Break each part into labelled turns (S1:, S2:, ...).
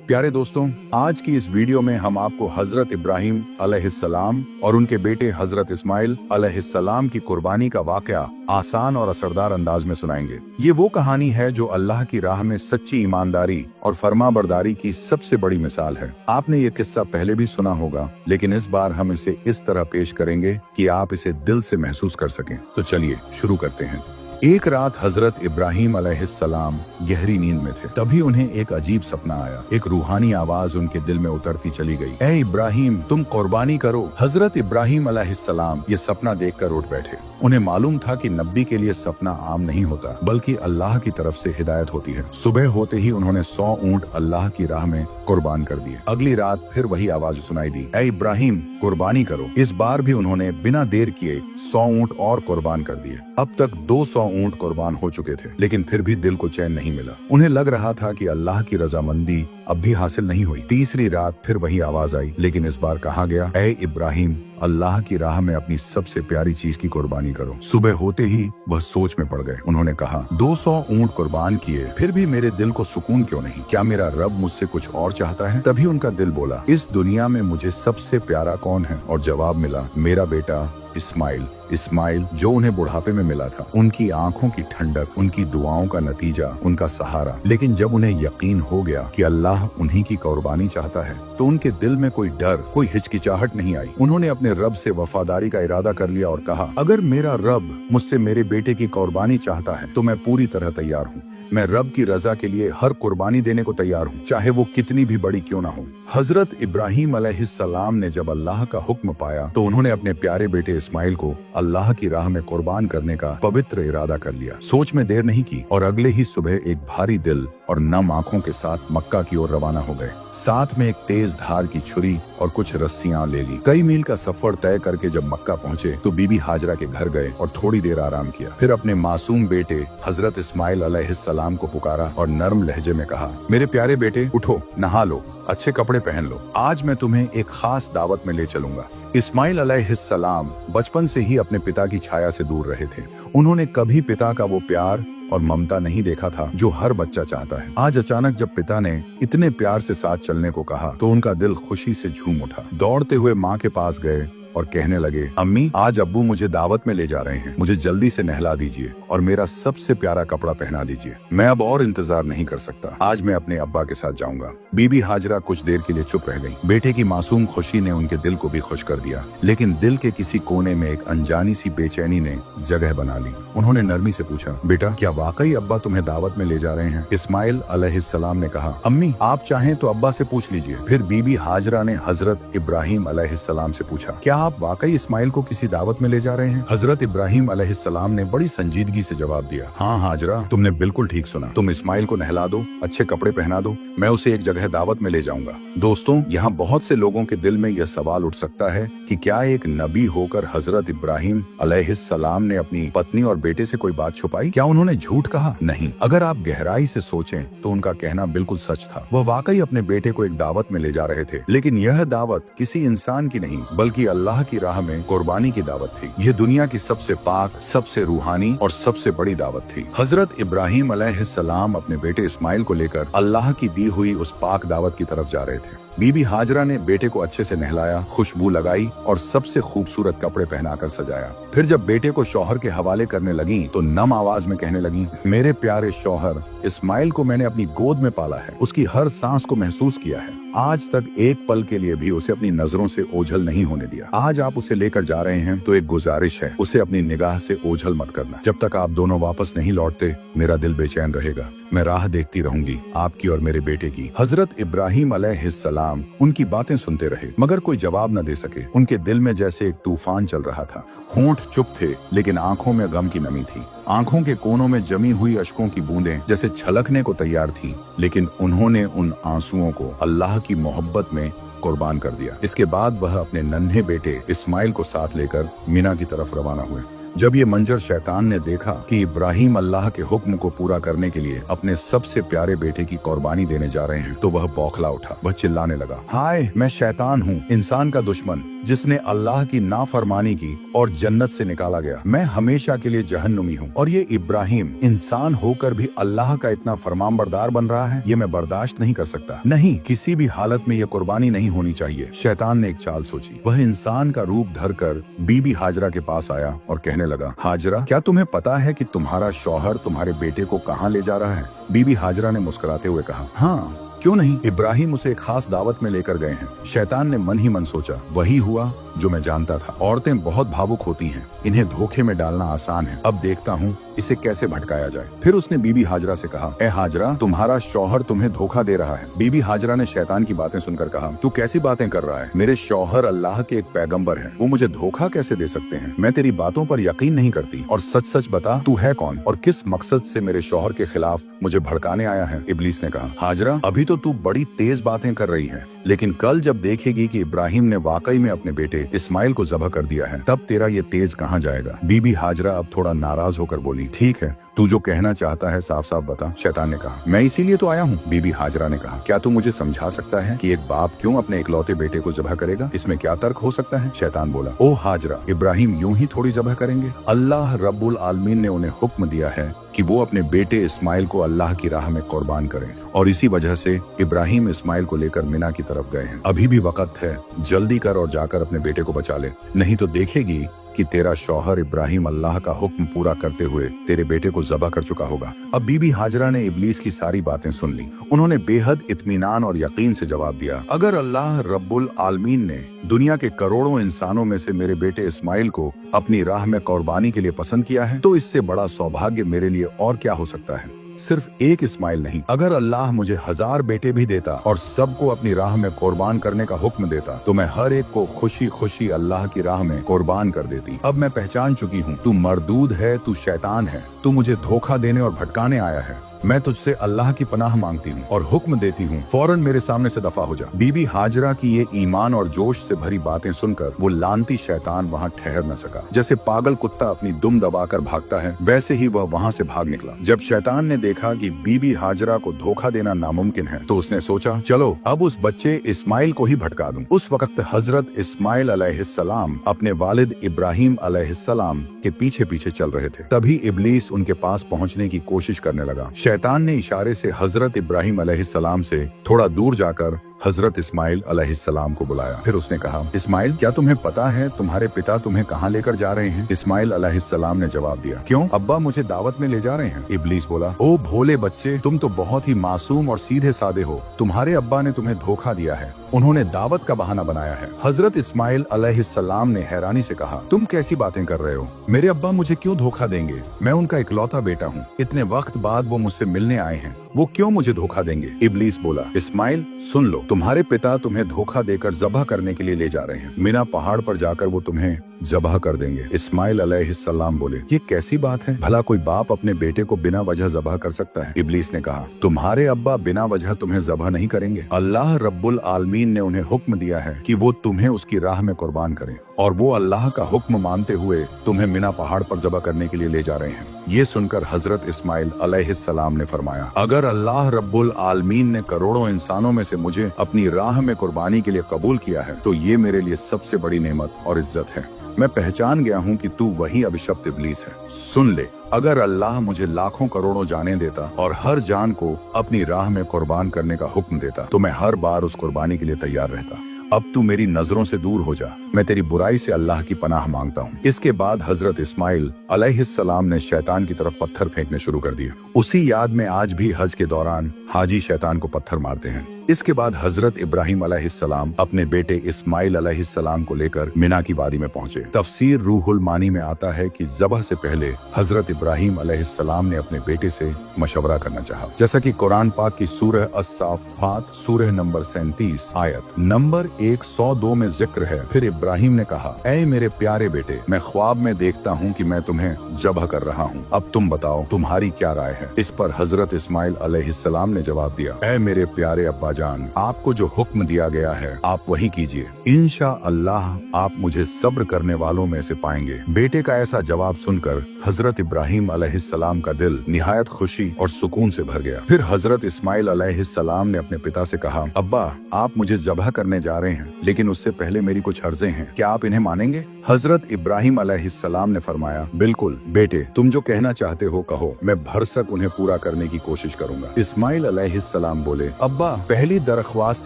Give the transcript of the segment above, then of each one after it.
S1: प्यारे दोस्तों, आज की इस वीडियो में हम आपको हजरत इब्राहिम अलैहिस्सलाम और उनके बेटे हजरत इस्माइल अलैहिस्सलाम की कुर्बानी का वाकया आसान और असरदार अंदाज में सुनाएंगे। ये वो कहानी है जो अल्लाह की राह में सच्ची ईमानदारी और फरमाबरदारी की सबसे बड़ी मिसाल है। आपने ये किस्सा पहले भी सुना होगा, लेकिन इस बार हम इसे इस तरह पेश करेंगे कि आप इसे दिल से महसूस कर सकें। तो चलिए शुरू करते हैं। एक रात हजरत इब्राहिम अलैहिस्सलाम गहरी नींद में थे। तभी उन्हें एक अजीब सपना आया। एक रूहानी आवाज उनके दिल में उतरती चली गई, ए इब्राहिम, तुम कुर्बानी करो। हजरत इब्राहिम अलैहिस्सलाम ये सपना देखकर उठ बैठे। उन्हें मालूम था कि नबी के लिए सपना आम नहीं होता, बल्कि अल्लाह की तरफ से हिदायत होती है। सुबह होते ही उन्होंने 100 ऊंट अल्लाह की राह में कुर्बान कर दिए। अगली रात फिर वही आवाज सुनाई दी, ए इब्राहिम, कुर्बानी करो। इस बार भी उन्होंने बिना देर किए 100 ऊंट और कुर्बान कर दिए। अब तक 200 ऊंट कुर्बान हो चुके थे, लेकिन फिर भी दिल को चैन नहीं मिला। उन्हें लग रहा था कि अल्लाह की रजामंदी अब भी हासिल नहीं हुई। तीसरी रात फिर वही आवाज आई, लेकिन इस बार कहा गया, ए इब्राहिम, अल्लाह की राह में अपनी सबसे प्यारी चीज की कुर्बानी करो। सुबह होते ही वह सोच में पड़ गए। उन्होंने कहा, 200 ऊंट कुर्बान किए, फिर भी मेरे दिल को सुकून क्यों नहीं? क्या मेरा रब मुझसे कुछ और चाहता है? तभी उनका दिल बोला, इस दुनिया में मुझे सबसे प्यारा कौन है? और जवाब मिला, मेरा बेटा इस्माइल। इस्माइल जो उन्हें बुढ़ापे में मिला था, उनकी आंखों की ठंडक, उनकी दुआओं का नतीजा, उनका सहारा। लेकिन जब उन्हें यकीन हो गया कि अल्लाह उन्हीं की कुर्बानी चाहता है, तो उनके दिल में कोई डर, कोई हिचकिचाहट नहीं आई। उन्होंने अपने रब से वफादारी का इरादा कर लिया और कहा, अगर मेरा रब मुझसे मेरे बेटे की कुर्बानी चाहता है तो मैं पूरी तरह तैयार हूँ। मैं रब की रजा के लिए हर कुर्बानी देने को तैयार हूँ, चाहे वो कितनी भी बड़ी क्यों ना हो। हजरत इब्राहिम अलैहिस्सलाम ने जब अल्लाह का हुक्म पाया तो उन्होंने अपने प्यारे बेटे इस्माइल को अल्लाह की राह में कुर्बान करने का पवित्र इरादा कर लिया। सोच में देर नहीं की और अगले ही सुबह एक भारी दिल और नम आंखों के साथ मक्का की ओर रवाना हो गए। साथ में एक तेज धार की छुरी और कुछ रस्सियां ले ली। कई मील का सफर तय करके जब मक्का पहुंचे तो बीबी हाजरा के घर गए और थोड़ी देर आराम किया। फिर अपने मासूम बेटे हजरत इस्माइल अलैहिस्सलाम को पुकारा और नर्म लहजे में कहा, मेरे प्यारे बेटे, उठो, नहा लो, अच्छे कपड़े पहन लो। आज मैं तुम्हें एक खास दावत में ले चलूंगा। इस्माइल अलैहिस्सलाम बचपन से ही अपने पिता की छाया से दूर रहे थे। उन्होंने कभी पिता का वो प्यार और ममता नहीं देखा था जो हर बच्चा चाहता है। आज अचानक जब पिता ने इतने प्यार से साथ चलने को कहा तो उनका दिल खुशी से झूम उठा। दौड़ते हुए माँ के पास गए और कहने लगे, अम्मी, आज अब्बू मुझे दावत में ले जा रहे हैं। मुझे जल्दी से नहला दीजिए और मेरा सबसे प्यारा कपड़ा पहना दीजिए। मैं अब और इंतजार नहीं कर सकता। आज मैं अपने अब्बा के साथ जाऊंगा। बीबी हाजरा कुछ देर के लिए चुप रह गई। बेटे की मासूम खुशी ने उनके दिल को भी खुश कर दिया, लेकिन दिल के किसी कोने में एक अनजानी सी बेचैनी ने जगह बना ली। उन्होंने नरमी से पूछा, बेटा, क्या वाकई अब्बा तुम्हें दावत में ले जा रहे हैं? इस्माइल अलैहिस्सलाम ने कहा, अम्मी, आप चाहें तो अब्बा से पूछ लीजिए। फिर बीबी हाजरा ने हजरत इब्राहिम अलैहिस्सलाम से पूछा, क्या आप वाकई इस्माइल को किसी दावत में ले जा रहे हैं? हजरत इब्राहिम अलैहिस्सलाम ने बड़ी संजीदगी से जवाब दिया, हाँ हाजरा, तुमने बिल्कुल ठीक सुना। तुम इस्माइल को नहला दो, अच्छे कपड़े पहना दो, मैं उसे एक जगह दावत में ले जाऊंगा। दोस्तों, यहाँ बहुत से लोगों के दिल में यह सवाल उठ सकता है कि क्या एक नबी होकर हजरत इब्राहिम अलैहिस्सलाम ने अपनी पत्नी और बेटे से कोई बात छुपाई? क्या उन्होंने झूठ कहा? नहीं। अगर आप गहराई से सोचें तो उनका कहना बिल्कुल सच था। वह वाकई अपने बेटे को एक दावत में ले जा रहे थे, लेकिन यह दावत किसी इंसान की नहीं, बल्कि अल्लाह की राह में कुर्बानी की दावत थी। यह दुनिया की सबसे पाक, सबसे रूहानी और सबसे बड़ी दावत थी। हजरत इब्राहिम अलैहिस्सलाम अपने बेटे इस्माइल को लेकर अल्लाह की दी हुई उस पाक दावत की तरफ जा रहे थे। बीबी हाजरा ने बेटे को अच्छे से नहलाया, खुशबू लगाई और सबसे खूबसूरत कपड़े पहनाकर सजाया। फिर जब बेटे को शौहर के हवाले करने लगी तो नम आवाज में कहने लगी, मेरे प्यारे शौहर, इस्माइल को मैंने अपनी गोद में पाला है, उसकी हर सांस को महसूस किया है। आज तक एक पल के लिए भी उसे अपनी नजरों से ओझल नहीं होने दिया। आज आप उसे लेकर जा रहे हैं तो एक गुजारिश है, उसे अपनी निगाह से ओझल मत करना। जब तक आप दोनों वापस नहीं लौटते, मेरा दिल बेचैन रहेगा। मैं राह देखती रहूंगी, आपकी और मेरे बेटे की। हजरत इब्राहिम अलैहिस्सलाम उनकी बातें सुनते रहे, मगर कोई जवाब न दे सके। उनके दिल में जैसे एक तूफान चल रहा था। होंठ चुप थे, लेकिन आंखों में गम की नमी थी। आंखों के कोनों में जमी हुई अश्कों की बूंदें जैसे छलकने को तैयार थीं, लेकिन उन्होंने उन आंसुओं को अल्लाह की मोहब्बत में कुर्बान कर दिया। इसके बाद वह अपने नन्हे बेटे इस्माइल को साथ लेकर मिना की तरफ रवाना हुए। जब ये मंजर शैतान ने देखा कि इब्राहिम अल्लाह के हुक्म को पूरा करने के लिए अपने सबसे प्यारे बेटे की कुर्बानी देने जा रहे हैं, तो वह बौखला उठा। वह चिल्लाने लगा, हाय, मैं शैतान हूँ, इंसान का दुश्मन। जिसने अल्लाह की नाफरमानी की और जन्नत से निकाला गया। मैं हमेशा के लिए जहन्नुमी हूँ। और ये इब्राहिम इंसान होकर भी अल्लाह का इतना फरमानबरदार बन रहा है, ये मैं बर्दाश्त नहीं कर सकता। नहीं, किसी भी हालत में ये कुर्बानी नहीं होनी चाहिए। शैतान ने एक चाल सोची। वह इंसान का रूप धरकर बीबी हाजरा के पास आया और कहने लगा, हाजरा, क्या तुम्हें पता है कि तुम्हारा शौहर तुम्हारे बेटे को कहाँ ले जा रहा है? बीबी हाजरा ने मुस्कुराते हुए कहा, हाँ, क्यों नहीं, इब्राहिम उसे एक खास दावत में लेकर गए हैं। शैतान ने मन ही मन सोचा, वही हुआ जो मैं जानता था। औरतें बहुत भावुक होती हैं, इन्हें धोखे में डालना आसान है। अब देखता हूँ इसे कैसे भटकाया जाए। फिर उसने बीबी हाजरा से कहा, ए हाजरा, तुम्हारा शौहर तुम्हें धोखा दे रहा है। बीबी हाजरा ने शैतान की बातें सुनकर कहा, तू कैसी बातें कर रहा है? मेरे शौहर अल्लाह के एक पैगंबर हैं, वो मुझे धोखा कैसे दे सकते हैं? मैं तेरी बातों पर यकीन नहीं करती। और सच सच बता, तू है कौन और किस मकसद से मेरे शौहर के खिलाफ मुझे भड़काने आया है? इब्लीस ने कहा, हाजरा, अभी तो तू बड़ी तेज बातें कर रही है, लेकिन कल जब देखेगी कि इब्राहिम ने वाकई में अपने बेटे इस्माइल को ज़बह कर दिया है, तब तेरा ये तेज कहाँ जाएगा? बीबी हाजरा अब थोड़ा नाराज होकर बोली, ठीक है, तू जो कहना चाहता है साफ साफ बता। शैतान ने कहा, मैं इसीलिए तो आया हूँ। बीबी हाजरा ने कहा, क्या तू मुझे समझा सकता है कि एक बाप क्यों अपने इकलौते बेटे को ज़बह करेगा? इसमें क्या तर्क हो सकता है? शैतान बोला, ओ हाजरा, इब्राहिम यूं ही थोड़ी ज़बह करेंगे। अल्लाह रब्बुल आलमीन ने उन्हें हुक्म दिया है कि वो अपने बेटे इस्माइल को अल्लाह की राह में कुर्बान करें, और इसी वजह से इब्राहिम इस्माइल को लेकर मिना की तरफ गए हैं। अभी भी वक्त है, जल्दी कर और जाकर अपने बेटे को बचा ले, नहीं तो देखेगी कि तेरा शौहर इब्राहिम अल्लाह का हुक्म पूरा करते हुए तेरे बेटे को ज़बह कर चुका होगा। अब बीबी हाजरा ने इब्लीस की सारी बातें सुन ली। उन्होंने बेहद इत्मीनान और यकीन से जवाब दिया, अगर अल्लाह रब्बुल आलमीन ने दुनिया के करोड़ों इंसानों में से मेरे बेटे इस्माइल को अपनी राह में कुर्बानी के लिए पसंद किया है, तो इससे बड़ा सौभाग्य मेरे लिए और क्या हो सकता है? सिर्फ एक इस्माइल नहीं, अगर अल्लाह मुझे 1000 बेटे भी देता और सबको अपनी राह में कुर्बान करने का हुक्म देता, तो मैं हर एक को खुशी खुशी अल्लाह की राह में कुर्बान कर देती। अब मैं पहचान चुकी हूँ, तू मरदूद है, तू शैतान है, तू मुझे धोखा देने और भटकाने आया है। मैं तुझसे अल्लाह की पनाह मांगती हूँ और हुक्म देती हूँ, फौरन मेरे सामने से दफा हो जा। बीबी हाजरा की ये ईमान और जोश से भरी बातें सुनकर वो लानती शैतान वहाँ ठहर न सका। जैसे पागल कुत्ता अपनी दुम दबाकर भागता है, वैसे ही वह वहाँ से भाग निकला। जब शैतान ने देखा कि बीबी हाजरा को धोखा देना नामुमकिन है, तो उसने सोचा, चलो अब उस बच्चे इस्माइल को ही भटका दूं। उस वक्त हजरत इस्माइल अलैहिस्सलाम अपने वालिद इब्राहिम अलैहिस्सलाम के पीछे पीछे चल रहे थे। तभी इब्लीस उनके पास पहुँचने की कोशिश करने लगा। शैतान ने इशारे से हजरत इब्राहिम अलैहिस्सलाम से थोड़ा दूर जाकर हजरत इस्माइल अलैहिस्सलाम को बुलाया। फिर उसने कहा, इस्माइल, क्या तुम्हें पता है तुम्हारे पिता तुम्हें कहाँ लेकर जा रहे हैं? इस्माइल अलैहिस्सलाम ने जवाब दिया, क्यों? अब्बा मुझे दावत में ले जा रहे हैं। इब्लीस बोला, ओ भोले बच्चे, तुम तो बहुत ही मासूम और सीधे सादे हो। तुम्हारे अब्बा ने तुम्हें धोखा दिया है, उन्होंने दावत का बहाना बनाया है। हजरत इस्माइल अलैहिस्सलाम ने हैरानी से कहा, तुम कैसी बातें कर रहे हो? मेरे अब्बा मुझे क्यों धोखा देंगे? मैं उनका इकलौता बेटा हूँ। इतने वक्त बाद वो मुझसे मिलने आए हैं, वो क्यों मुझे धोखा देंगे? इब्लीस बोला, इस्माइल सुन लो, तुम्हारे पिता तुम्हें धोखा देकर ज़बह करने के लिए ले जा रहे हैं। मिना पहाड़ पर जाकर वो तुम्हें ज़बह कर देंगे। इस्माइल अलैहिस्सलाम बोले, ये कैसी बात है? भला कोई बाप अपने बेटे को बिना वजह ज़बह कर सकता है? इब्लीस ने कहा, तुम्हारे अब्बा बिना वजह तुम्हें ज़बह नहीं करेंगे। अल्लाह रब्बुल आलमीन ने उन्हें हुक्म दिया है कि वो तुम्हें उसकी राह में कुर्बान करें, और वो अल्लाह का हुक्म मानते हुए तुम्हें मिना पहाड़ पर ज़बह करने के लिए ले जा रहे हैं। ये सुनकर हजरत इस्माइल अलैहिस्सलाम ने फरमाया, अगर अल्लाह रब्बुल आलमीन ने करोड़ों इंसानों में से मुझे अपनी राह में कुर्बानी के लिए कबूल किया है, तो ये मेरे लिए सबसे बड़ी नेमत और इज्जत है। मैं पहचान गया हूँ कि तू वही अभिशप्त इब्लीस है। सुन ले, अगर अल्लाह मुझे लाखों करोड़ों जानें देता और हर जान को अपनी राह में कुर्बान करने का हुक्म देता, तो मैं हर बार उस कुर्बानी के लिए तैयार रहता। अब तू मेरी नजरों से दूर हो जा, मैं तेरी बुराई से अल्लाह की पनाह मांगता हूँ। इसके बाद हजरत इस्माइल अलैहिस्सलाम ने शैतान की तरफ पत्थर फेंकने शुरू कर दिए। उसी याद में आज भी हज के दौरान हाजी शैतान को पत्थर मारते हैं। इसके बाद हजरत इब्राहिम अलैहिस्सलाम अपने बेटे इस्माइल अलैहिस्सलाम को लेकर मिना की वादी में पहुंचे। तफसीर रूहुल मानी में आता है कि ज़बह से पहले हजरत इब्राहिम अलैहिस्सलाम ने अपने बेटे से मशवरा करना चाहा, जैसा कि कुरान पाक की सूरह अस-साफ़ात सूरह नंबर 37 आयत नंबर 102 में जिक्र है। फिर इब्राहिम ने कहा, ऐ मेरे प्यारे बेटे, मैं ख्वाब में देखता हूँ कि मैं तुम्हें ज़बह कर रहा हूँ, अब तुम बताओ तुम्हारी क्या राय है? इस पर हजरत इस्माइल अलैहिस्सलाम ने जवाब दिया, ऐ मेरे प्यारे अब्बा जान, आपको जो हुक्म दिया गया है आप वही कीजिए। इंशाअल्लाह आप मुझे सब्र करने वालों में से पाएंगे। बेटे का ऐसा जवाब सुनकर हजरत इब्राहिम अलैहिस्सलाम का दिल निहायत खुशी और सुकून से भर गया। फिर हजरत इस्माइल अलैहिस्सलाम ने अपने पिता से कहा, अब्बा आप मुझे ज़बह करने जा रहे हैं, लेकिन उससे पहले मेरी कुछ अर्जें हैं, क्या आप इन्हें मानेंगे? हजरत इब्राहिम अलैहिस्सलाम ने फरमाया, बिल्कुल बेटे, तुम जो कहना चाहते हो कहो, मैं भरसक उन्हें पूरा करने की कोशिश करूंगा। इस्माइल अलैहिस्सलाम बोले, अब्बा पहली दरख्वास्त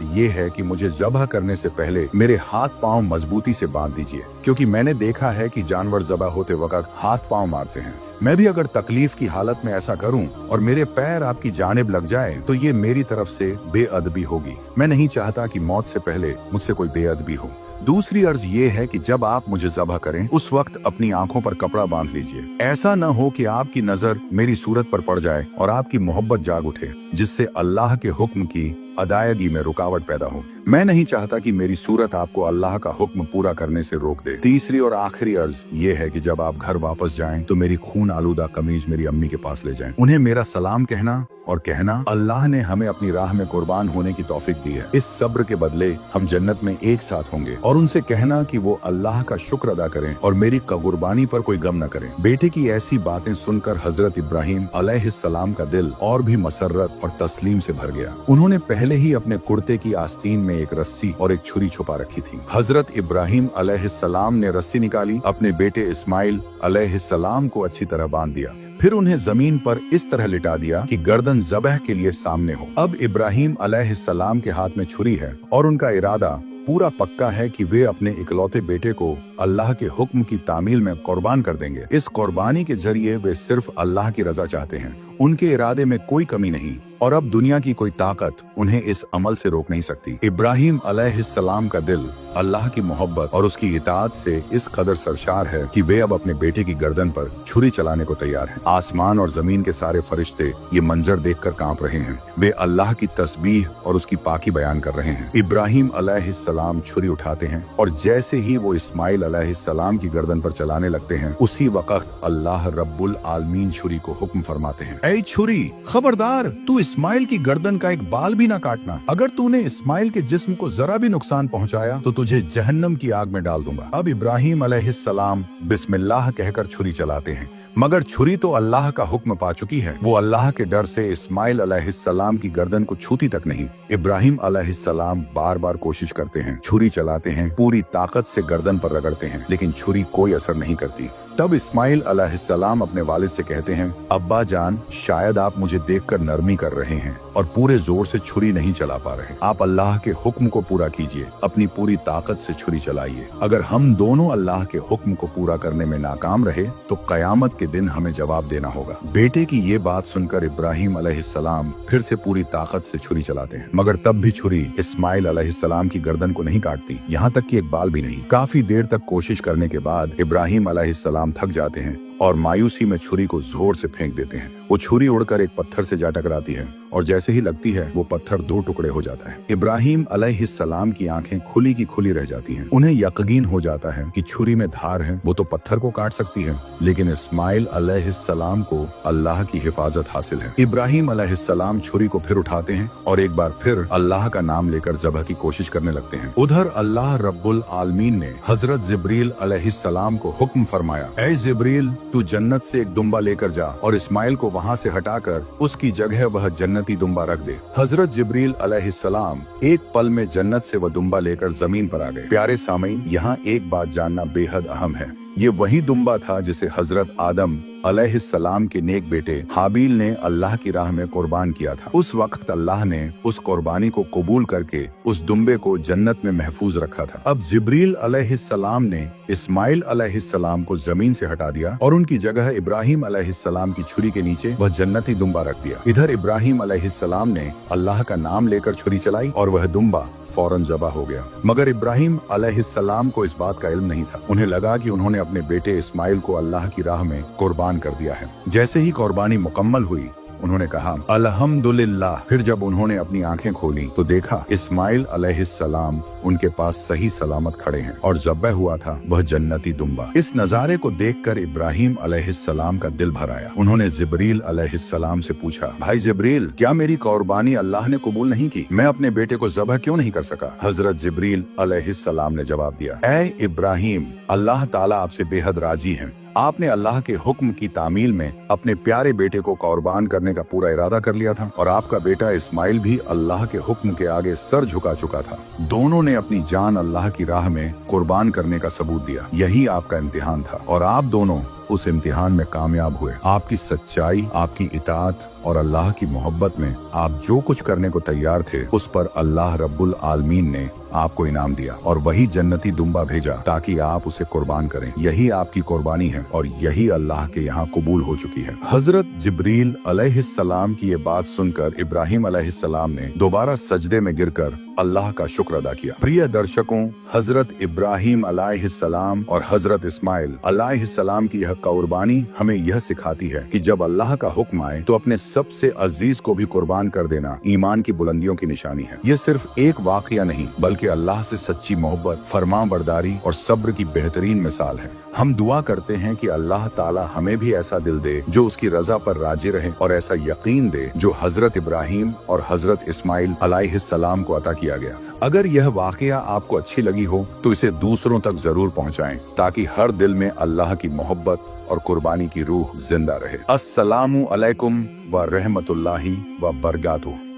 S1: ये है कि मुझे ज़बह करने से पहले मेरे हाथ पांव मजबूती से बांध दीजिए, क्योंकि मैंने देखा है कि जानवर ज़बह होते वक्त हाथ पांव मारते हैं। मैं भी अगर तकलीफ की हालत में ऐसा करूं और मेरे पैर आपकी जानिब लग जाए तो ये मेरी तरफ से बेअदबी होगी। मैं नहीं चाहता कि मौत से पहले मुझसे कोई बेअदबी हो। दूसरी अर्ज ये है कि जब आप मुझे ज़बह करें उस वक्त अपनी आंखों पर कपड़ा बांध लीजिए। ऐसा न हो कि आपकी नजर मेरी सूरत पर पड़ जाए और आपकी मोहब्बत जाग उठे, जिससे अल्लाह के हुक्म की अदायगी में रुकावट पैदा हो। मैं नहीं चाहता कि मेरी सूरत आपको अल्लाह का हुक्म पूरा करने से रोक दे। तीसरी और आखिरी अर्ज ये है कि जब आप घर वापस जाएं तो मेरी खून आलूदा कमीज मेरी अम्मी के पास ले जाएं। उन्हें मेरा सलाम कहना और कहना, अल्लाह ने हमें अपनी राह में कुर्बान होने की तौफीक दी है, इस सब्र के बदले हम जन्नत में एक साथ होंगे। और उनसे कहना कि वो अल्लाह का शुक्र अदा करें और मेरी कुर्बानी पर कोई गम न करें। बेटे की ऐसी बातें सुनकर हजरत इब्राहिम अलैहिस्सलाम का दिल और भी मसर्रत और तस्लीम से भर गया। उन्होंने पहले ही अपने कुर्ते की आस्तीन में एक रस्सी और एक छुरी छुपा रखी थी। हजरत इब्राहिम अलैहिस्सलाम ने रस्सी निकाली, अपने बेटे इस्माइल अलैहिस्सलाम को अच्छी तरह बांध दिया, फिर उन्हें जमीन पर इस तरह लिटा दिया कि गर्दन ज़बह के लिए सामने हो। अब इब्राहिम अलैहिस्सलाम के हाथ में छुरी है और उनका इरादा पूरा पक्का है कि वे अपने इकलौते बेटे को अल्लाह के हुक्म की तामील में कुर्बान कर देंगे। इस कुर्बानी के जरिए वे सिर्फ अल्लाह की रजा चाहते हैं, उनके इरादे में कोई कमी नहीं और अब दुनिया की कोई ताकत उन्हें इस अमल से रोक नहीं सकती। इब्राहिम अलैहिस्सलाम का दिल अल्लाह की मोहब्बत और उसकी इताअत से इस कदर सरशार है कि वे अब अपने बेटे की गर्दन पर छुरी चलाने को तैयार हैं। आसमान और जमीन के सारे फरिश्ते ये मंजर देखकर कांप रहे हैं। वे अल्लाह की तस्बीह और उसकी पाकी बयान कर रहे हैं। इब्राहिम अलैहिस्सलाम छुरी उठाते हैं और जैसे ही वो इस्माइल अलैहिस्सलाम की गर्दन पर चलाने लगते हैं, उसी वक्त अल्लाह रब्बुल आलमीन छुरी को हुक्म फरमाते हैं, ऐ छुरी, खबरदार, तू इस्माइल की गर्दन का एक बाल भी ना काटना। अगर तूने इस्माइल के जिस्म को जरा भी नुकसान पहुंचाया तो तुझे जहन्नम की आग में डाल दूंगा। अब इब्राहिम अलैहिस्सलाम बिस्मिल्लाह कहकर छुरी चलाते हैं, मगर छुरी तो अल्लाह का हुक्म पा चुकी है। वो अल्लाह के डर से इस्माइल अलैहिस्सलाम की गर्दन को छूती तक नहीं। इब्राहिम अलैहिस्सलाम बार बार कोशिश करते हैं, छुरी चलाते हैं, पूरी ताकत से गर्दन पर रगड़ते हैं, लेकिन छुरी कोई असर नहीं करती। तब इस्माइल अलैहिस्सलाम अपने वालिद से कहते हैं, अब्बा जान, शायद आप मुझे देखकर नरमी कर रहे हैं और पूरे जोर से छुरी नहीं चला पा रहे। आप अल्लाह के हुक्म को पूरा कीजिए, अपनी पूरी ताकत से छुरी चलाइए। अगर हम दोनों अल्लाह के हुक्म को पूरा करने में नाकाम रहे तो कयामत के दिन हमें जवाब देना होगा। बेटे की ये बात सुनकर इब्राहिम अलैहिस्सलाम फिर से पूरी ताकत से छुरी चलाते हैं, मगर तब भी छुरी इस्माइल अलैहिस्सलाम की गर्दन को नहीं काटती, यहाँ तक कि एक बाल भी नहीं। काफी देर तक कोशिश करने के बाद इब्राहिम अलैहिस्सलाम थक जाते हैं और मायूसी में छुरी को जोर से फेंक देते हैं। वो छुरी उड़कर एक पत्थर से जा टकराती है और जैसे ही लगती है वो पत्थर दो टुकड़े हो जाता है। इब्राहिम अलैहिस्सलाम की आंखें खुली की खुली रह जाती हैं। उन्हें यकीन हो जाता है कि छुरी में धार है, वो तो पत्थर को काट सकती है, लेकिन इस्माइल अलैहिस्सलाम को अल्लाह की हिफाजत हासिल है। इब्राहिम अलैहिस्सलाम छुरी को फिर उठाते हैं और एक बार फिर अल्लाह का नाम लेकर ज़बह की कोशिश करने लगते हैं। उधर अल्लाह रब्बुल आलमीन ने हजरत जिब्रील अलैहिस्सलाम को हुक्म फरमाया, ऐ जिब्रील, तू जन्नत से एक दुम्बा लेकर जा और इस्माइल को वहाँ से हटाकर उसकी जगह वह जन्नती दुम्बा रख दे। हजरत जिब्रील अलैहिस्सलाम एक पल में जन्नत से वह दुम्बा लेकर जमीन पर आ गए। प्यारे सामीन, यहाँ एक बात जानना बेहद अहम है। ये वही दुम्बा था जिसे हजरत आदम अलैहिस्सलाम के नेक बेटे हाबील ने अल्लाह की राह में कुर्बान किया था। उस वक्त अल्लाह ने उस कुर्बानी को कबूल करके उस दुम्बे को जन्नत में महफूज रखा था। अब जिब्रील अलैहिस्सलाम ने इस्माइल अलैहिस्सलाम को जमीन से हटा दिया और उनकी जगह इब्राहिम अलैहिस्सलाम की छुरी के नीचे वह जन्नती दुम्बा रख दिया। इधर इब्राहिम अलैहिस्सलाम ने अल्लाह का नाम लेकर छुरी चलाई और वह दुम्बा फौरन ज़बह हो गया। मगर इब्राहिम अलैहिस्सलाम को इस बात का इल्म नहीं था। उन्हें लगा कि उन्होंने अपने बेटे इस्माइल को अल्लाह की राह में कुर्बान कर दिया है। जैसे ही कुर्बानी मुकम्मल हुई, उन्होंने कहा अल्हम्दुलिल्लाह। फिर जब उन्होंने अपनी आंखें खोली तो देखा इस्माइल अलैहिस्सलाम उनके पास सही सलामत खड़े हैं और ज़ब्ह हुआ था वह जन्नती दुम्बा। इस नज़ारे को देखकर इब्राहिम अलैहिस्सलाम का दिल भर आया। उन्होंने जिब्रील अलैहिस्सलाम से पूछा, भाई जिब्रील, क्या मेरी कुर्बानी अल्लाह ने कबूल नहीं की? मैं अपने बेटे को ज़ब्ह क्यों नहीं कर सका? हजरत जिब्रील अलैहिस्सलाम ने जवाब दिया, ऐ इब्राहिम, अल्लाह ताला आपसे बेहद राजी है। आपने अल्लाह के हुक्म की तामील में अपने प्यारे बेटे को कुर्बान करने का पूरा इरादा कर लिया था और आपका बेटा इस्माइल भी अल्लाह के हुक्म के आगे सर झुका चुका था। दोनों ने अपनी जान अल्लाह की राह में कुर्बान करने का सबूत दिया। यही आपका इम्तिहान था और आप दोनों उस इम्तिहान में कामयाब हुए। आपकी सच्चाई, आपकी इताअत और अल्लाह की मोहब्बत में आप जो कुछ करने को तैयार थे उस पर अल्लाह रब्बुल आलमीन ने आपको इनाम दिया और वही जन्नती दुम्बा भेजा ताकि आप उसे कुर्बान करें। यही आपकी कुर्बानी है और यही अल्लाह के यहाँ कबूल हो चुकी है। हजरत जिब्रील अलैहिस्सलाम की ये बात सुनकर इब्राहिम अलैहिस्सलाम ने दोबारा सजदे में गिरकर अल्लाह का शुक्र अदा किया। प्रिय दर्शकों, हजरत इब्राहिम अलैहिस्सलाम और हजरत इस्माइल अलैहिस्सलाम की यह कुर्बानी हमें यह सिखाती है कि जब अल्लाह का हुक्म आए तो अपने सबसे अजीज को भी कुर्बान कर देना ईमान की बुलंदियों की निशानी है। ये सिर्फ एक वाकया नहीं बल्कि अल्लाह से सच्ची मोहब्बत, फरमाबरदारी और सब्र की बेहतरीन मिसाल है। हम दुआ करते हैं कि अल्लाह ताला हमें भी ऐसा दिल दे जो उसकी रजा पर राजी रहे और ऐसा यकीन दे जो हजरत इब्राहिम और हजरत इस्माइल अलैहिस्सलाम को अता किया गया। अगर यह वाकया आपको अच्छी लगी हो तो इसे दूसरों तक जरूर पहुंचाएं ताकि हर दिल में अल्लाह की मोहब्बत और कुर्बानी की रूह जिंदा रहे। अस्सलामु अलैकुम व रहमतुल्लाहि व बरकातुहू।